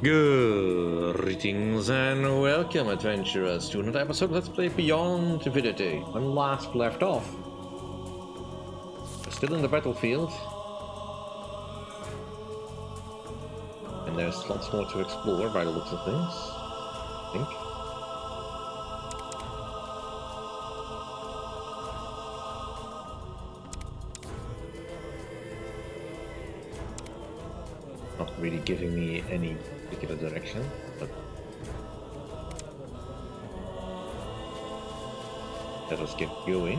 Greetings and welcome, adventurers, to another episode of Let's Play Beyond Divinity. When last left off, we're still in the battlefield, and there's lots more to explore by the looks of things, I think. Not really giving me any particular direction, but let us get going.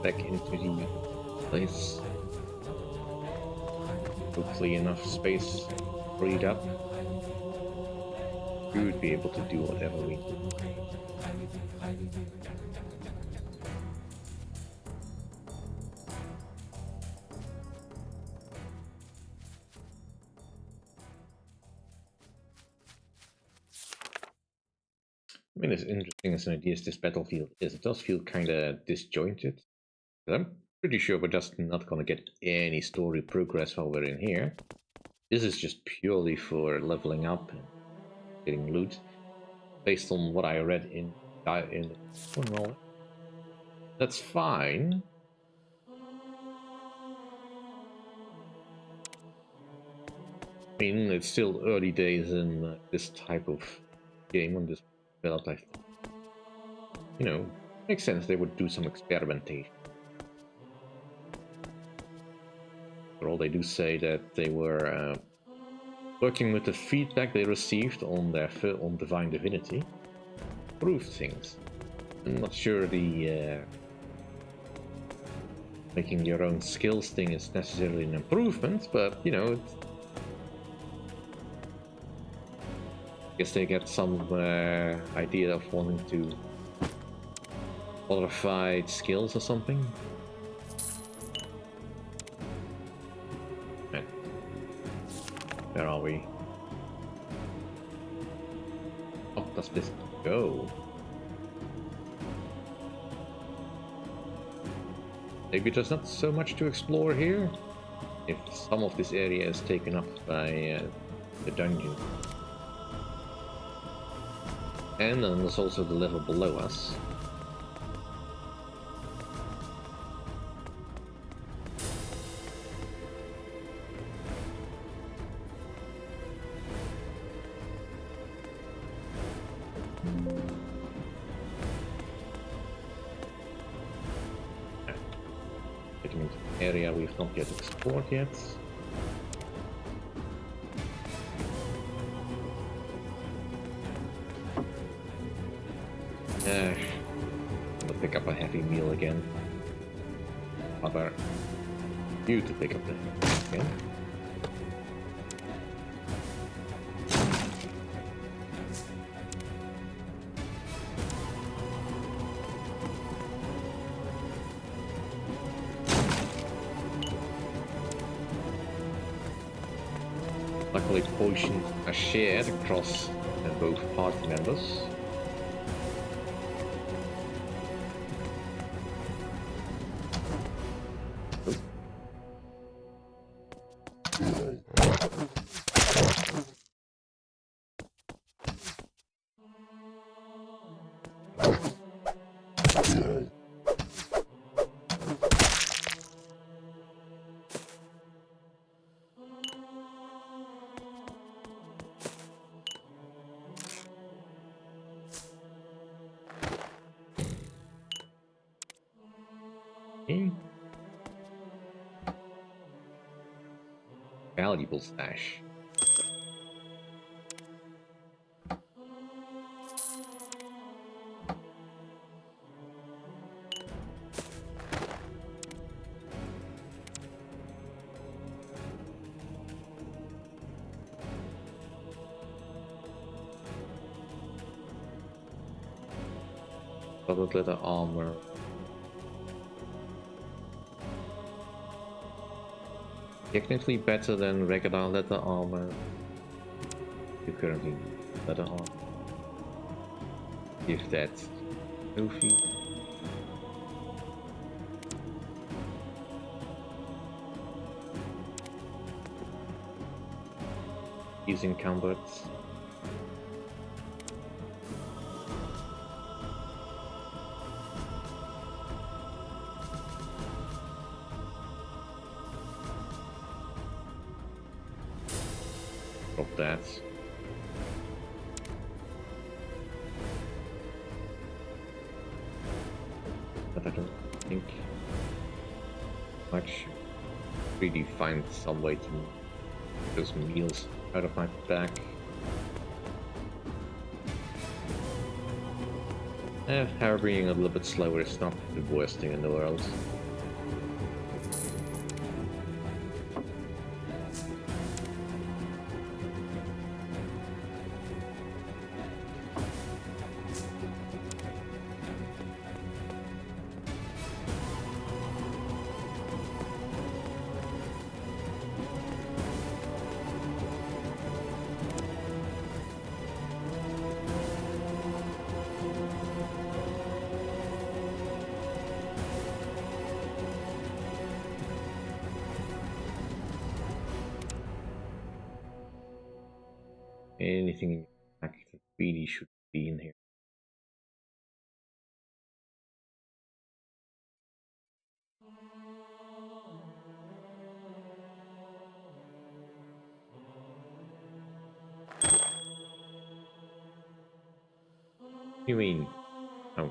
Back into the place. Hopefully enough space freed up. We would be able to do whatever we need. I mean, as interesting as an idea as this battlefield is, it does feel kind of disjointed. I'm pretty sure we're just not going to get any story progress while we're in here. This is just purely for leveling up and getting loot, based on what I read in well, that's fine. I mean, it's still early days in this type of game on this build. You know, makes sense they would do some experimentation. For all, they do say that they were working with the feedback they received on their on Divine Divinity, improved things. I'm not sure the making your own skills thing is necessarily an improvement, but you know, I guess they get some idea of wanting to modify skills or something. Man. Where are we? Oh, does this go? Maybe there's not so much to explore here, if some of this area is taken up by the dungeon. And then there's also the level below us. Getting into an area we've not yet explored yet. I'm gonna pick up a heavy meal again. Other you to pick up the heavy again. Luckily, potions are shared across both party members. Valuable stash. Colored leather armor. Technically better than regular leather armor. You currently need leather armor. If that's trophy. Using combats. Drop that. But I don't think much. Really find some way to get those meals out of my back. Hair being a little bit slower is not the worst thing in the world. Anything in your pack that really should be in here. You mean? Oh,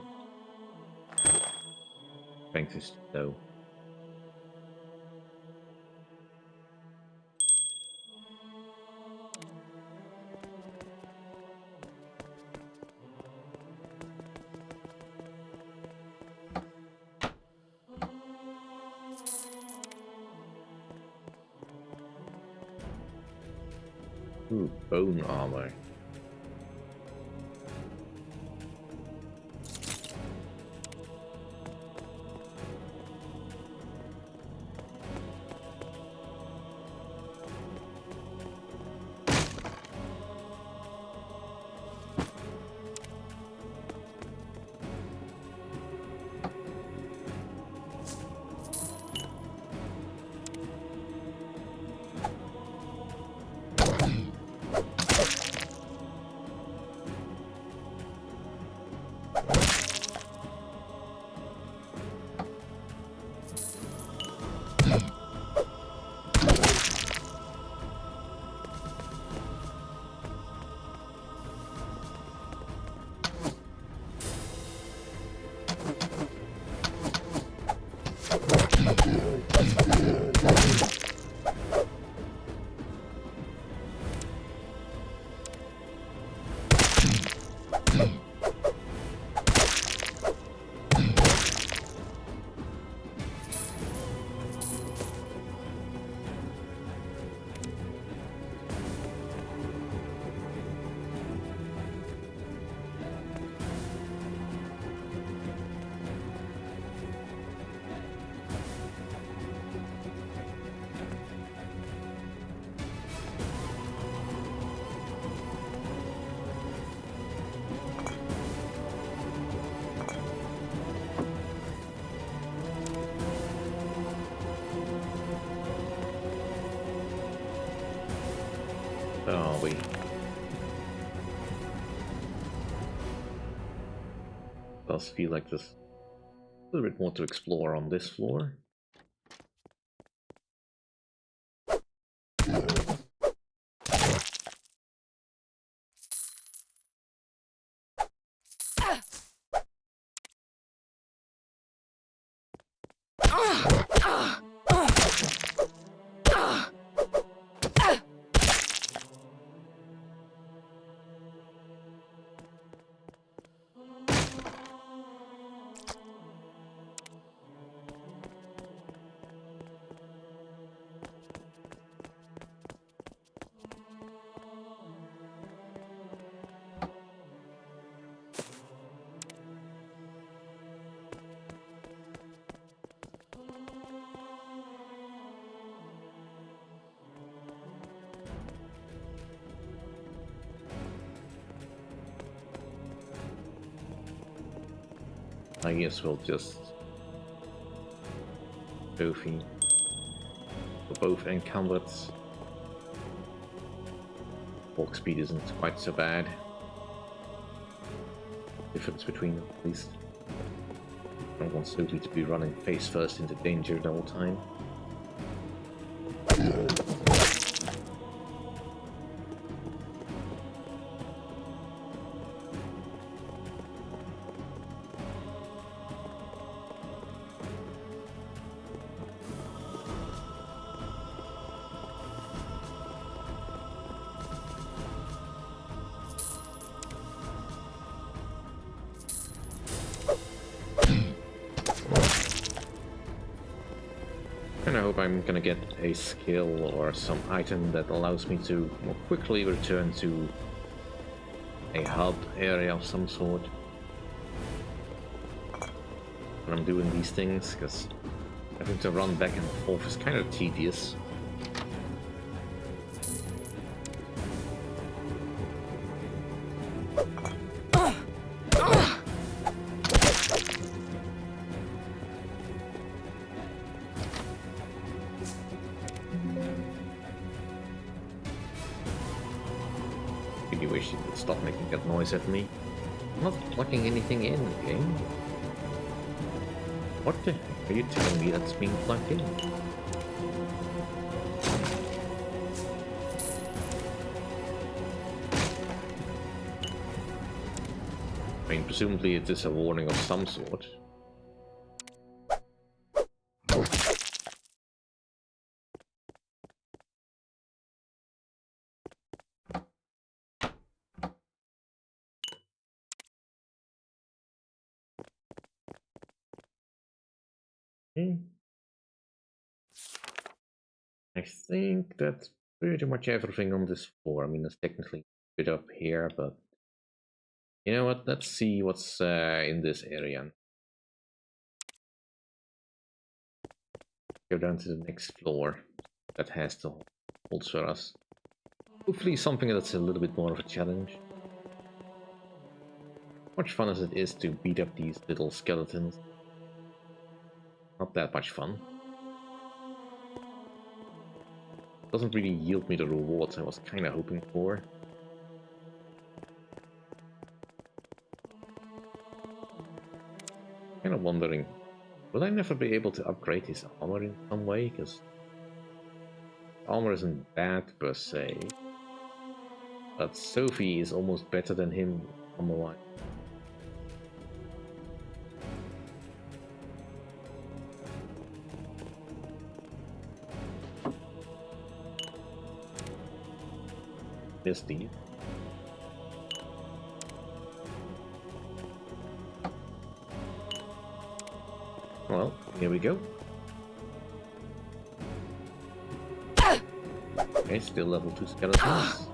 strength is low. Ooh, bone armor. Where are we? Does feel like there's a little bit more to explore on this floor. I guess we'll just trophy for both encumbered. Walk speed isn't quite so bad. Difference between them, at least. I don't want Sophie to be running face first into danger the whole time. And I hope I'm gonna get a skill or some item that allows me to more quickly return to a hub area of some sort when I'm doing these things, because having to run back and forth is kind of tedious. Really wish you would stop making that noise at me. I'm not plugging anything in, okay? What the heck are you telling me that's being plugged in? I mean, presumably it is a warning of some sort. I think that's pretty much everything on this floor. I mean, there's technically a bit up here, but you know what? Let's see what's in this area. Go down to the next floor that has the holds for us. Hopefully something that's a little bit more of a challenge. Much fun as it is to beat up these little skeletons. Not that much fun. Doesn't really yield me the rewards I was kind of hoping for. Kind of wondering, will I never be able to upgrade his armor in some way? Because armor isn't bad per se, but Sophie is almost better than him armor-wise. Yes, Steve. Well, here we go. Okay, still level 2 skeletons.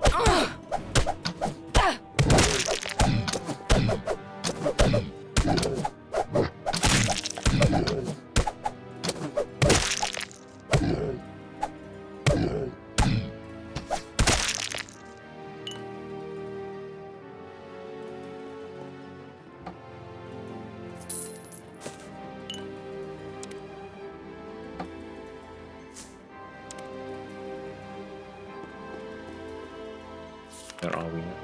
Where are we now?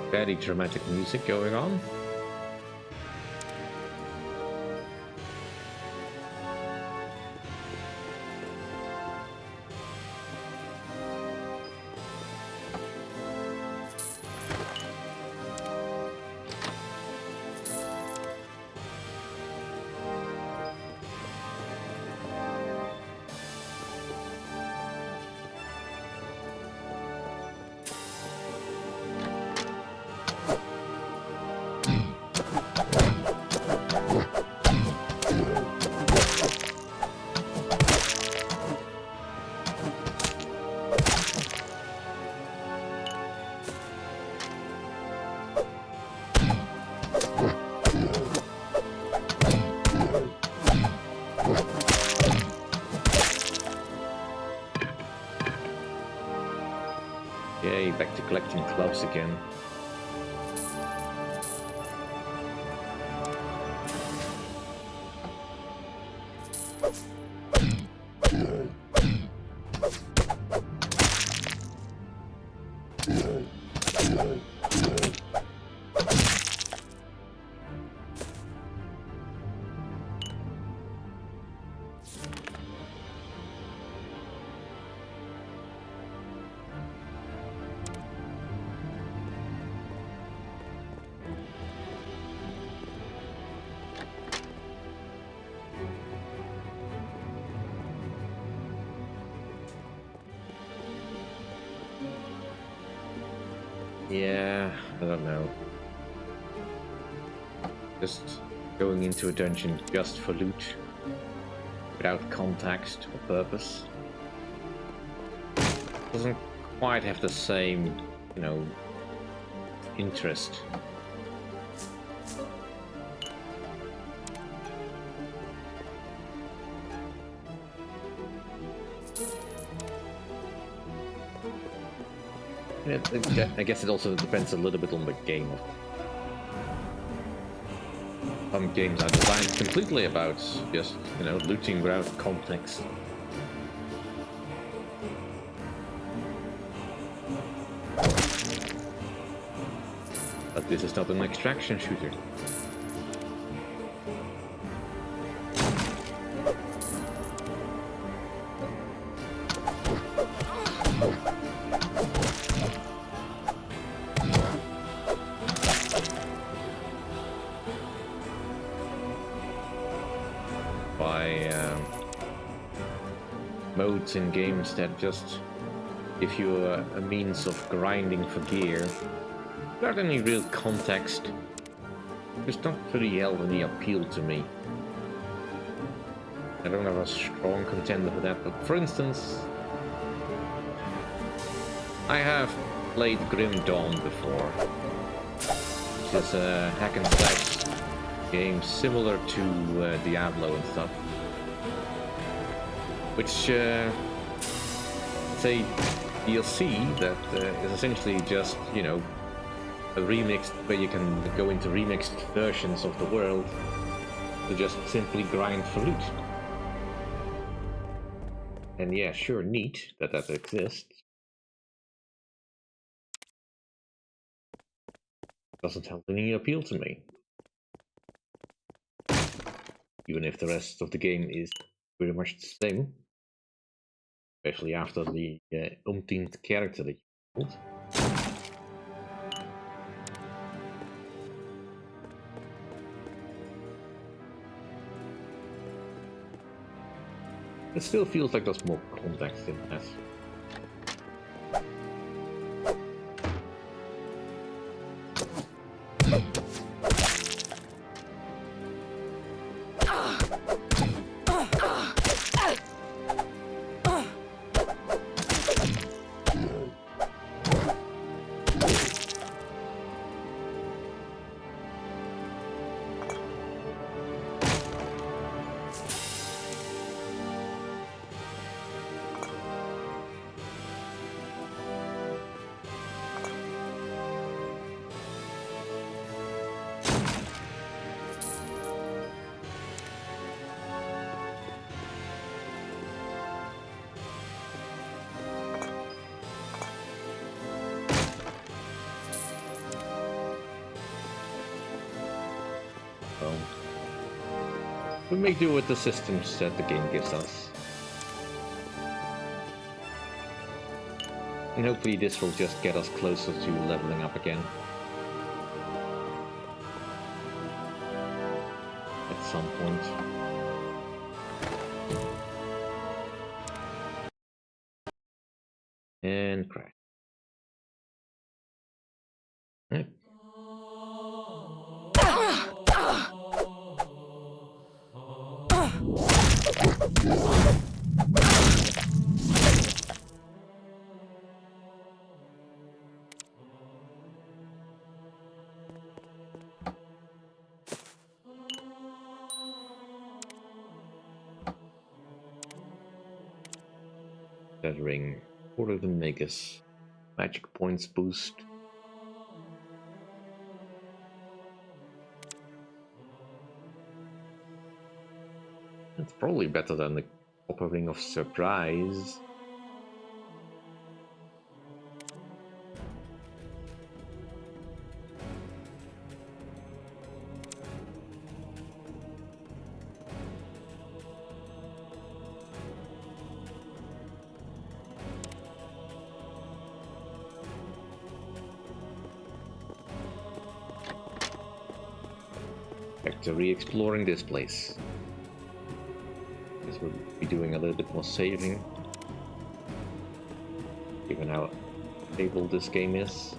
Very dramatic music going on. collecting clubs again. Yeah, I don't know. Just going into a dungeon just for loot, without context or purpose, doesn't quite have the same, you know, interest. I guess it also depends a little bit on the game. Some games are designed completely about just, you know, looting without context. But this is not an extraction shooter. Modes in games that just give you a means of grinding for gear without any real context. It's not really held any appeal to me. I don't have a strong contender for that, but for instance, I have played Grim Dawn before, which is a hack and slash game similar to Diablo and stuff. Which it's a DLC that is essentially just, you know, a remixed, where you can go into remixed versions of the world to just simply grind for loot. And yeah, sure, neat that that exists. Doesn't have any appeal to me. Even if the rest of the game is pretty much the same. Especially after the umpteenth character that you built. It still feels like there's more context in that. We make do with the systems that the game gives us. And hopefully this will just get us closer to leveling up again. At some point. And crash. Right. That ring, Order the Magus. Magic points boost. It's probably better than the Copper Ring of Surprise. Back to re-exploring this place. Guess we'll be doing a little bit more saving, given how stable this game is.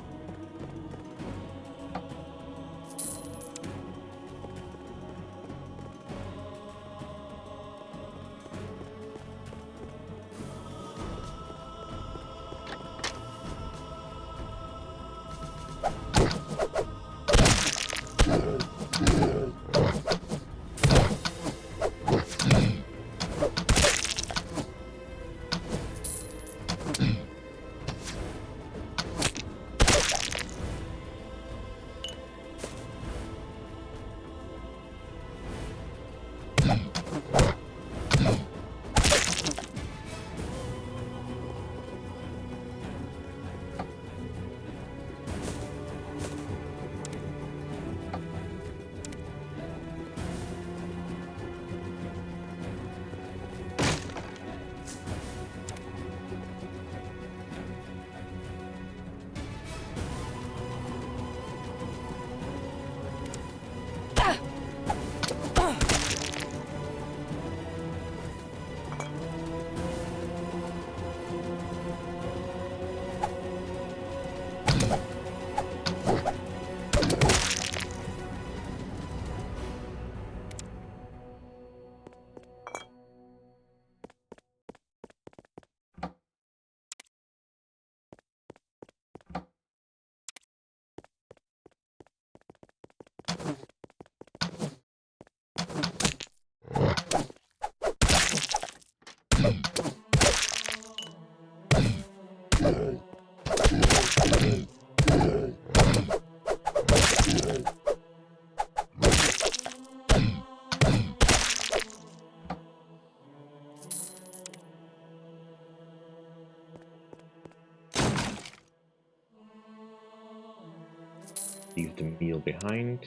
Leave the meal behind.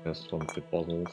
Just one of the bottles.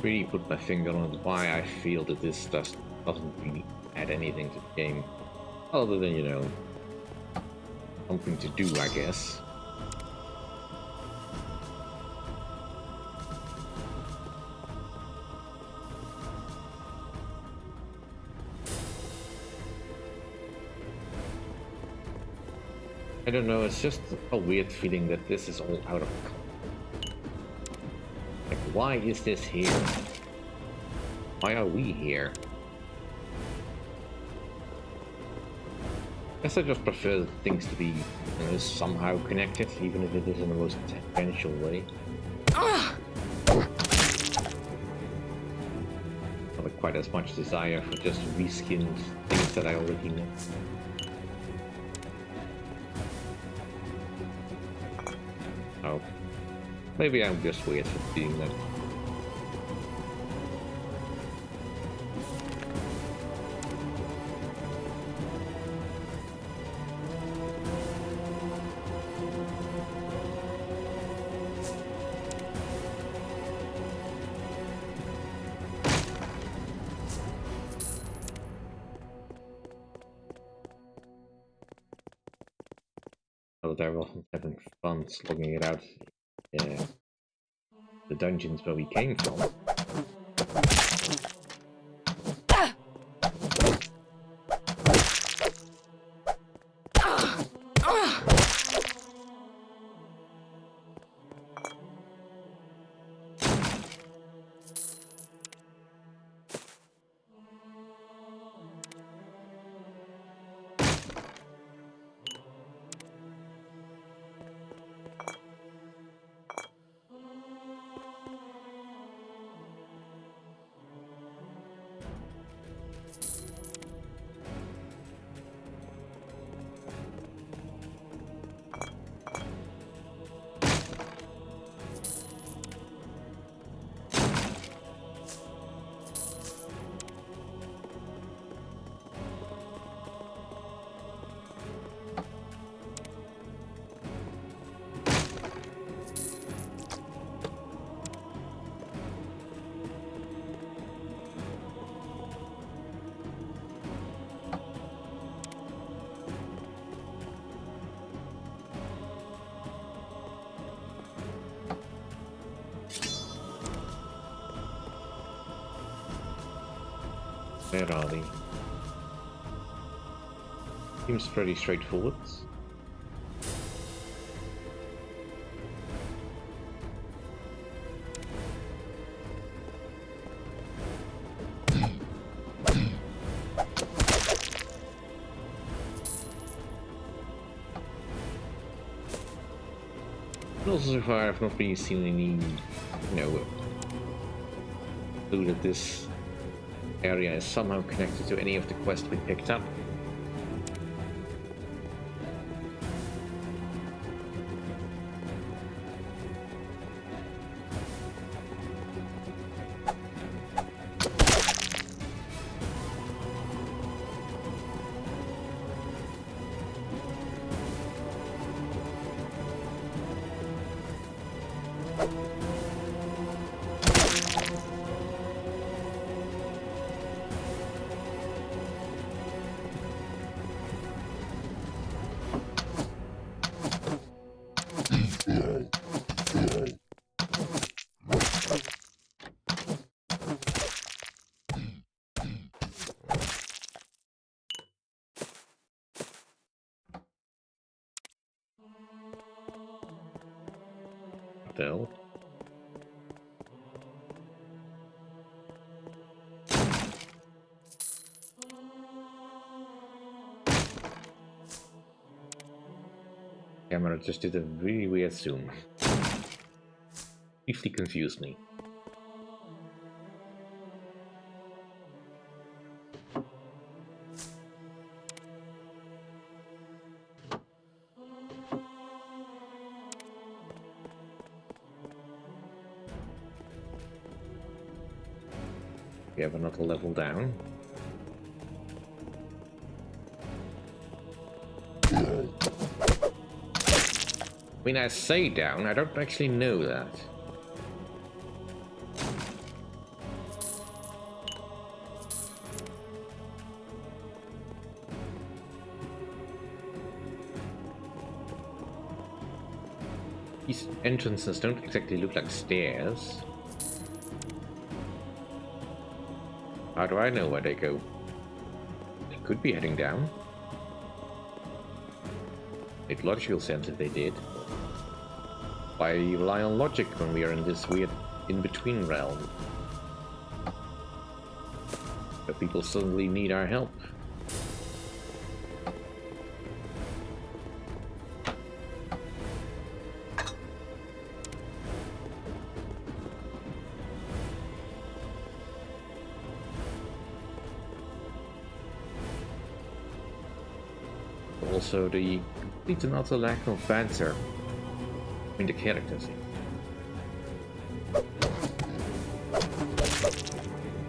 Really put my finger on why I feel that this doesn't really add anything to the game, other than, you know, something to do, I guess. I don't know, it's just a weird feeling that this is all out of control. Like, why is this here? Why are we here? I guess I just prefer things to be, you know, somehow connected, even if it is in the most tangential way. Not quite as much desire for just reskinned things that I already know. Oh. Maybe I'm just weird for doing that. Oh, I wasn't having fun slugging it out the dungeons where we came from. Where are they? Seems pretty straightforward. Also, so far, I've not really seen any, clue that this area is somehow connected to any of the quests we picked up. What the hell? Camera just did a really weird zoom. Briefly confused me. We have another level down. I mean, I say down, I don't actually know that. These entrances don't exactly look like stairs. How do I know where they go? They could be heading down. It logical sense if they did. Why rely on logic when we are in this weird in-between realm? But people suddenly need our help. Also, the complete and utter lack of banter between the characters.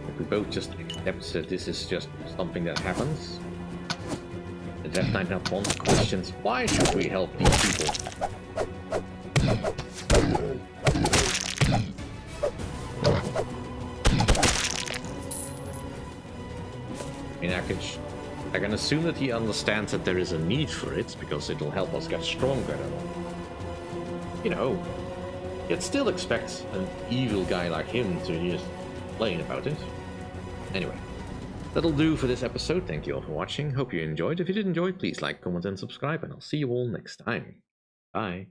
If we both just accept that this is just something that happens, the Death Knight now questions, why should we help these people? I mean, I can assume that he understands that there is a need for it, because it'll help us get stronger. You know, Yet still expect an evil guy like him to just complain about it. Anyway, that'll do for this episode. Thank you all for watching. Hope you enjoyed. If you did enjoy, please like, comment, and subscribe, and I'll see you all next time. Bye.